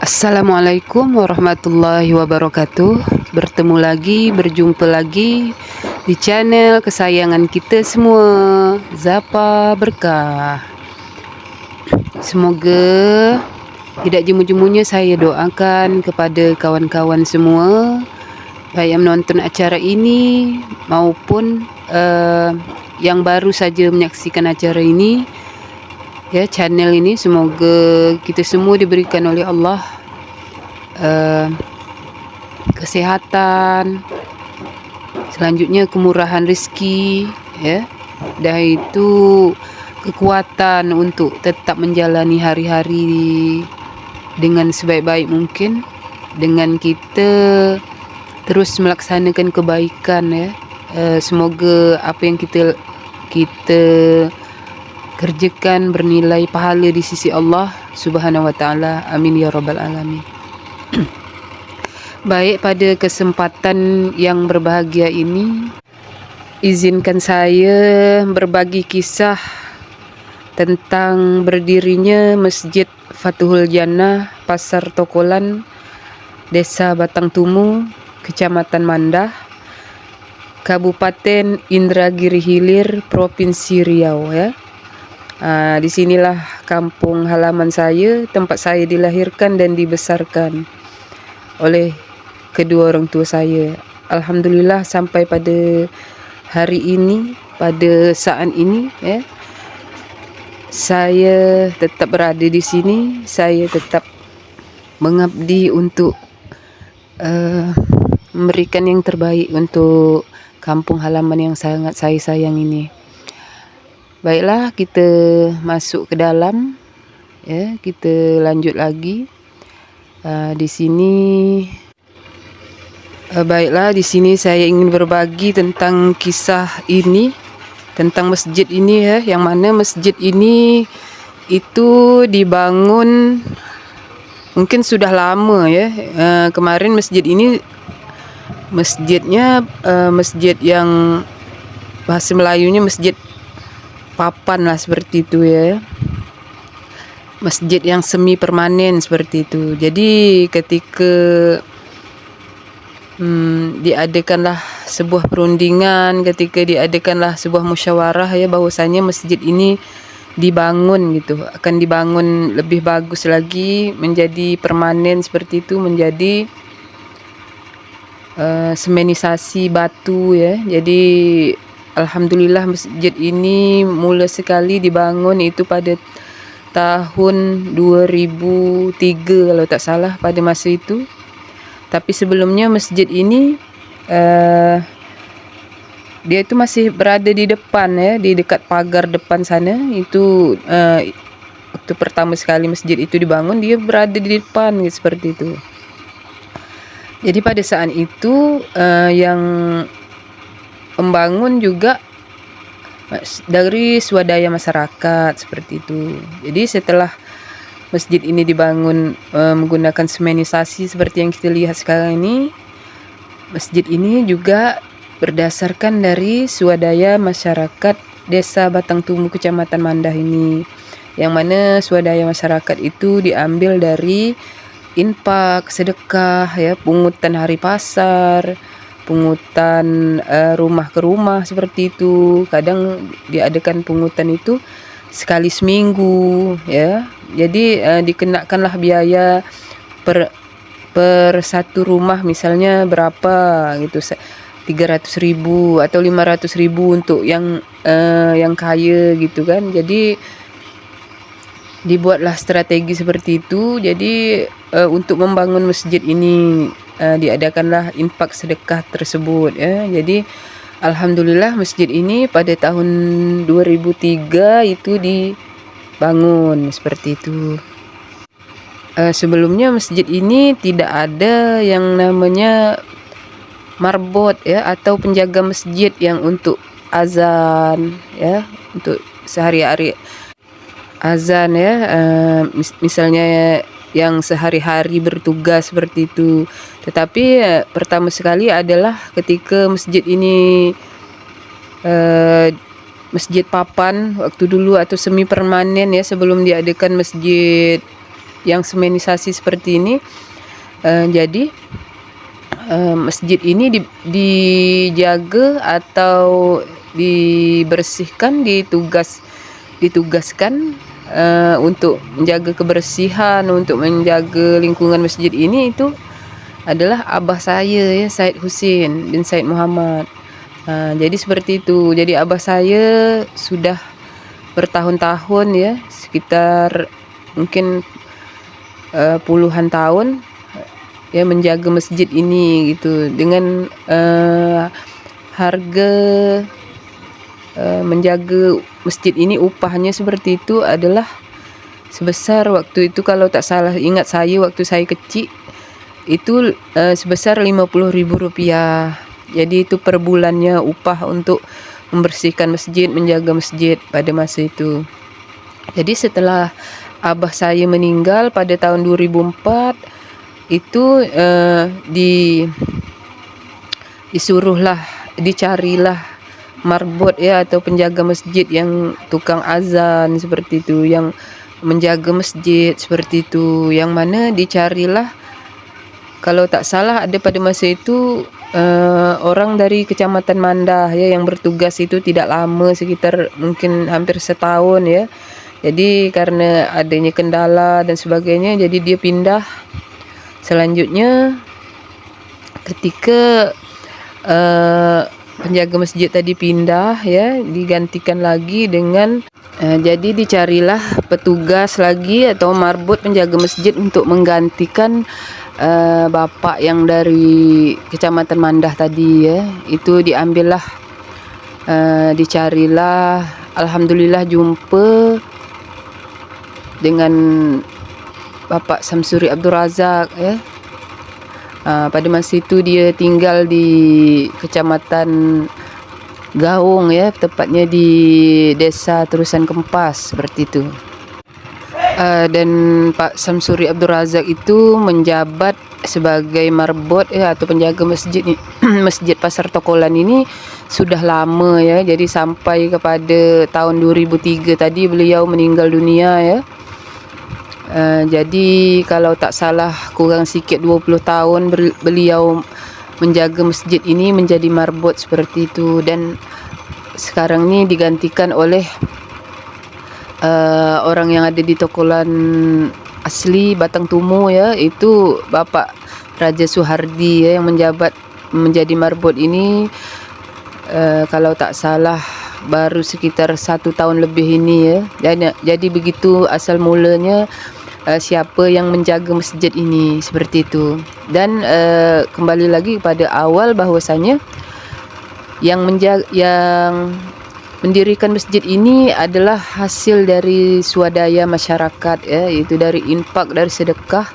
Assalamualaikum warahmatullahi wabarakatuh. Berjumpa lagi di channel kesayangan kita semua, Zapa Berkah. Semoga tidak jemu-jemunya saya doakan kepada kawan-kawan semua, baik yang menonton acara ini maupun yang baru saja menyaksikan acara ini, ya, channel ini. Semoga kita semua diberikan oleh Allah kesehatan, selanjutnya kemurahan rezeki, ya, dah itu kekuatan untuk tetap menjalani hari-hari dengan sebaik-baik mungkin, dengan kita terus melaksanakan kebaikan, ya. Semoga apa yang kita kerjakan bernilai pahala di sisi Allah Subhanahu wa taala. Amin ya rabbal alamin. Baik, pada kesempatan yang berbahagia ini, izinkan saya berbagi kisah tentang berdirinya Masjid Fathul Jannah Pasar Tokolan, Desa Batang Tumu, Kecamatan Mandah, Kabupaten Indragiri Hilir, Provinsi Riau, ya. Di sinilah kampung halaman saya, tempat saya dilahirkan dan dibesarkan oleh kedua orang tua saya. Alhamdulillah sampai pada hari ini, pada saat ini, ya, saya tetap berada di sini. Saya tetap mengabdi untuk memberikan yang terbaik untuk kampung halaman yang sangat saya sayang ini. Baiklah, kita masuk ke dalam, ya, kita lanjut lagi. Di sini baiklah, di sini saya ingin berbagi tentang kisah ini, tentang masjid ini, ya, yang mana masjid ini itu dibangun mungkin sudah lama, ya. Kemarin masjidnya masjid yang bahasa Melayunya masjid papan lah, seperti itu, ya. Masjid yang semi permanen seperti itu. Jadi ketika diadakanlah sebuah perundingan, ketika diadakanlah sebuah musyawarah, ya, bahwasanya masjid ini dibangun gitu, akan dibangun lebih bagus lagi, menjadi permanen seperti itu, menjadi semenisasi batu, ya. Jadi alhamdulillah masjid ini mula sekali dibangun itu pada tahun 2003 kalau tak salah, pada masa itu. Tapi sebelumnya masjid ini dia itu masih berada di depan, ya, di dekat pagar depan sana. Itu waktu pertama sekali masjid itu dibangun, dia berada di depan, gitu, seperti itu. Jadi pada saat itu yang membangun juga dari swadaya masyarakat, seperti itu. Jadi setelah masjid ini dibangun menggunakan semenisasi seperti yang kita lihat sekarang ini, masjid ini juga berdasarkan dari swadaya masyarakat Desa Batang Tumu, Kecamatan Mandah ini, yang mana swadaya masyarakat itu diambil dari infak, sedekah, ya, pungutan hari pasar, pungutan rumah ke rumah, seperti itu. Kadang diadakan pungutan itu sekali seminggu, ya. Jadi dikenakanlah biaya per satu rumah, misalnya berapa gitu, 300.000 atau 500.000 untuk yang kaya gitu kan. Jadi dibuatlah strategi seperti itu. Jadi untuk membangun masjid ini diadakanlah infak sedekah tersebut, ya. Jadi alhamdulillah masjid ini pada tahun 2003 itu dibangun seperti itu. Sebelumnya masjid ini tidak ada yang namanya marbot, ya, atau penjaga masjid yang untuk azan, ya, untuk sehari-hari azan, ya, misalnya yang sehari-hari bertugas seperti itu. Tetapi pertama sekali adalah ketika masjid ini masjid papan waktu dulu atau semi permanen, ya, sebelum diadakan masjid yang semenisasi seperti ini. Jadi masjid ini dijaga atau dibersihkan, ditugaskan untuk menjaga kebersihan, untuk menjaga lingkungan masjid ini, itu adalah abah saya ya, Said Husin bin Said Muhammad. Jadi seperti itu. Jadi abah saya sudah bertahun-tahun ya, sekitar mungkin puluhan tahun ya menjaga masjid ini gitu, dengan harga menjaga masjid ini, upahnya seperti itu adalah sebesar waktu itu, kalau tak salah ingat saya waktu saya kecil itu sebesar Rp50.000. Jadi itu per bulannya upah untuk membersihkan masjid, menjaga masjid pada masa itu. Jadi setelah abah saya meninggal pada tahun 2004 itu dicarilah marbot ya, atau penjaga masjid yang tukang azan seperti itu, yang menjaga masjid seperti itu, yang mana dicarilah, kalau tak salah ada pada masa itu orang dari Kecamatan Mandah ya, yang bertugas itu tidak lama, sekitar mungkin hampir setahun ya. Jadi karena adanya kendala dan sebagainya, jadi dia pindah. Selanjutnya ketika penjaga masjid tadi pindah ya, digantikan lagi dengan jadi dicarilah petugas lagi atau marbot penjaga masjid untuk menggantikan bapak yang dari Kecamatan Mandah tadi ya. Itu diambillah, dicarilah, alhamdulillah jumpa dengan Bapak Samsuri Abdul Razak ya. Pada masa itu dia tinggal di Kecamatan Gaung ya, tepatnya di Desa Terusan Kempas seperti itu. Dan Pak Samsuri Abdul Razak itu menjabat sebagai marbot ya, atau penjaga masjid Masjid Pasar Tokolan ini sudah lama ya. Jadi sampai kepada tahun 2003 tadi beliau meninggal dunia ya. Jadi kalau tak salah kurang sikit 20 tahun beliau menjaga masjid ini menjadi marbot seperti itu. Dan sekarang ini digantikan oleh orang yang ada di Tokolan asli Batang Tumu ya, itu Bapak Raja Suhardi ya, yang menjabat menjadi marbot ini kalau tak salah baru sekitar 1 tahun lebih ini ya. Jadi begitu asal mulanya siapa yang menjaga masjid ini seperti itu. Dan kembali lagi pada awal, bahwasanya yang mendirikan masjid ini adalah hasil dari swadaya masyarakat ya, yaitu dari infak, dari sedekah,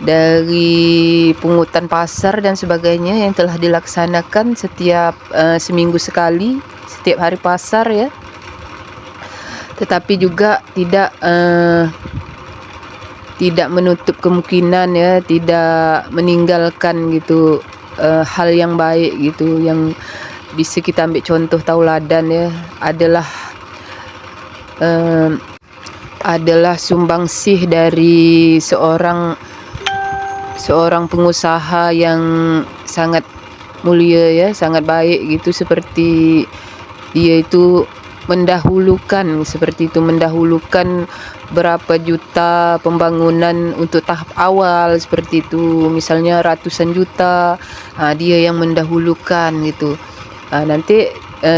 dari pungutan pasar dan sebagainya yang telah dilaksanakan setiap seminggu sekali, setiap hari pasar ya. Tetapi juga tidak menutup kemungkinan ya, tidak meninggalkan gitu hal yang baik gitu, yang bisa kita ambil contoh tauladan ya, adalah sumbangsih dari seorang pengusaha yang sangat mulia ya, sangat baik gitu, seperti dia itu mendahulukan berapa juta pembangunan untuk tahap awal seperti itu, misalnya ratusan juta, dia yang mendahulukan gitu. Nanti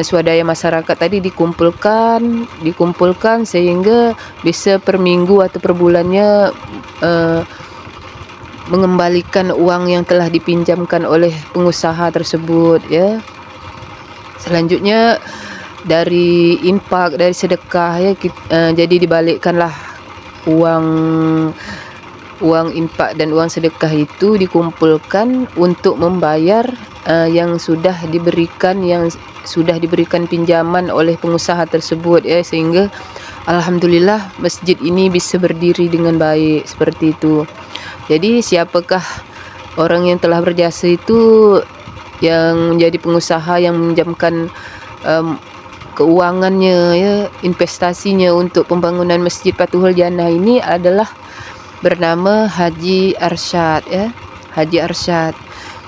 swadaya masyarakat tadi dikumpulkan sehingga bisa per minggu atau per bulannya mengembalikan uang yang telah dipinjamkan oleh pengusaha tersebut ya. Selanjutnya dari infak, dari sedekah ya, jadi dibalikkanlah uang infak dan uang sedekah itu dikumpulkan untuk membayar yang sudah diberikan pinjaman oleh pengusaha tersebut ya, sehingga alhamdulillah masjid ini bisa berdiri dengan baik seperti itu. Jadi siapakah orang yang telah berjasa itu, yang menjadi pengusaha yang meminjamkan keuangannya ya, investasinya untuk pembangunan Masjid Fathul Jannah ini adalah bernama Haji Arsyad ya. Haji Arsyad.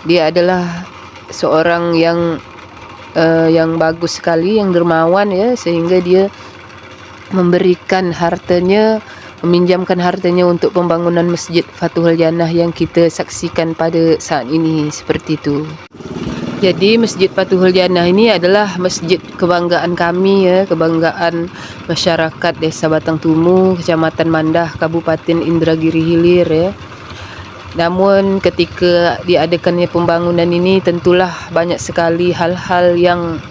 Dia adalah seorang yang bagus sekali, yang dermawan ya, sehingga dia memberikan hartanya, meminjamkan hartanya untuk pembangunan Masjid Fathul Jannah yang kita saksikan pada saat ini, seperti itu. Jadi Masjid Fathul Jannah ini adalah masjid kebanggaan kami ya, kebanggaan masyarakat Desa Batang Tumu, Kecamatan Mandah, Kabupaten Indragiri Hilir ya. Namun ketika diadakannya pembangunan ini, tentulah banyak sekali hal-hal yang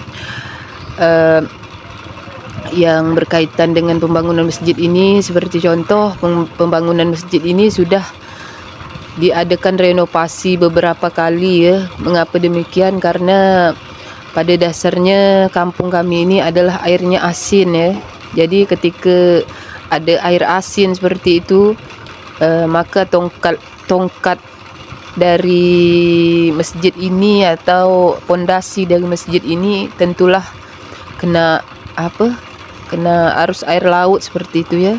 berkaitan dengan pembangunan masjid ini. Seperti contoh, pembangunan masjid ini sudah diadakan renovasi beberapa kali ya. Mengapa demikian? Karena pada dasarnya kampung kami ini adalah airnya asin ya. Jadi ketika ada air asin seperti itu, maka tongkat dari masjid ini atau pondasi dari masjid ini tentulah kena arus air laut seperti itu ya.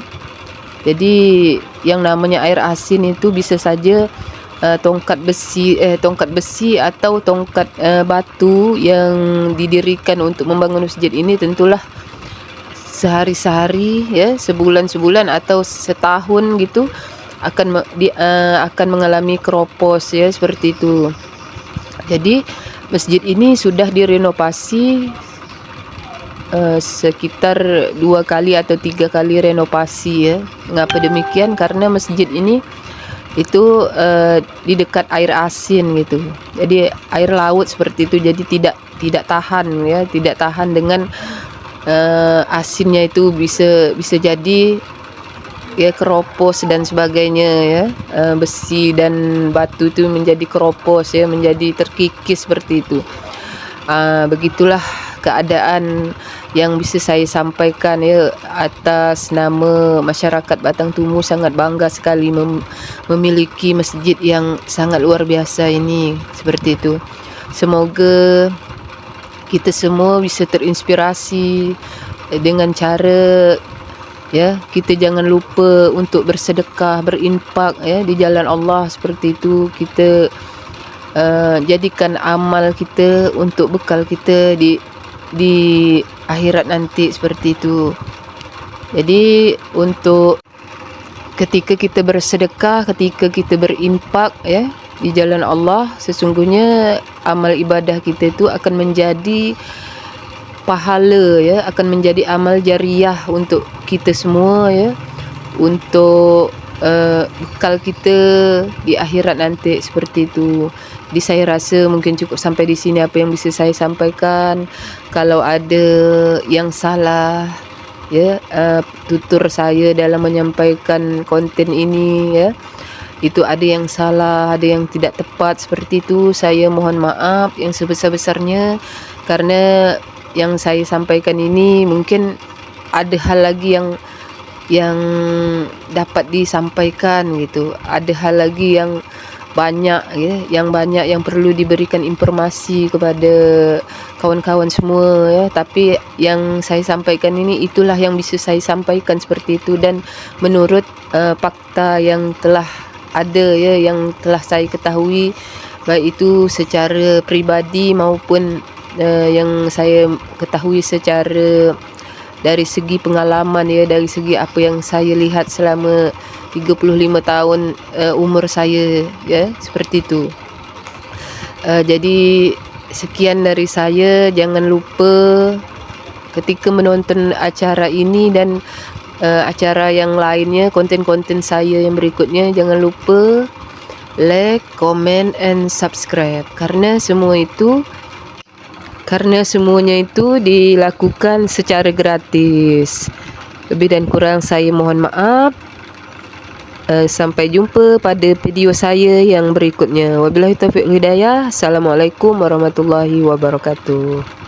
Jadi yang namanya air asin itu bisa saja tongkat besi atau tongkat batu yang didirikan untuk membangun masjid ini tentulah sehari-hari ya, sebulan atau setahun gitu akan mengalami keropos ya, seperti itu. Jadi masjid ini sudah direnovasi sekitar 2 kali atau 3 kali renovasi ya. Mengapa demikian? Karena masjid ini itu di dekat air asin gitu. Jadi air laut seperti itu, jadi tidak tahan ya, tidak tahan dengan asinnya itu, bisa jadi ya keropos dan sebagainya ya. Besi dan batu itu menjadi keropos ya, menjadi terkikis seperti itu. Begitulah keadaan yang bisa saya sampaikan ya. Atas nama masyarakat Batang Tumu, sangat bangga sekali memiliki masjid yang sangat luar biasa ini, seperti itu. Semoga kita semua bisa terinspirasi dengan cara ya, kita jangan lupa untuk bersedekah, berinfak ya di jalan Allah, seperti itu. Kita jadikan amal kita untuk bekal kita di akhirat nanti, seperti itu. Jadi untuk ketika kita bersedekah, ketika kita berinfak ya di jalan Allah, sesungguhnya amal ibadah kita itu akan menjadi pahala ya, akan menjadi amal jariah untuk kita semua ya, untuk bekal kita di akhirat nanti, seperti itu. Jadi saya rasa mungkin cukup sampai di sini apa yang bisa saya sampaikan. Kalau ada yang salah ya, tutur saya dalam menyampaikan konten ini ya, itu ada yang salah, ada yang tidak tepat, seperti itu, saya mohon maaf yang sebesar-besarnya. Karena yang saya sampaikan ini mungkin ada hal lagi yang dapat disampaikan gitu. Ada hal lagi yang banyak ya, yang perlu diberikan informasi kepada kawan-kawan semua ya. Tapi yang saya sampaikan ini, itulah yang bisa saya sampaikan, seperti itu. Dan menurut fakta yang telah ada ya, yang telah saya ketahui, baik itu secara pribadi maupun yang saya ketahui secara dari segi pengalaman ya, dari segi apa yang saya lihat selama 35 tahun umur saya ya, seperti itu. Jadi sekian dari saya. Jangan lupa ketika menonton acara ini dan acara yang lainnya, konten-konten saya yang berikutnya, jangan lupa like, comment, and subscribe. Karena semuanya itu dilakukan secara gratis. Lebih dan kurang saya mohon maaf. Sampai jumpa pada video saya yang berikutnya. Wabillahi taufiq wal hidayah. Assalamualaikum warahmatullahi wabarakatuh.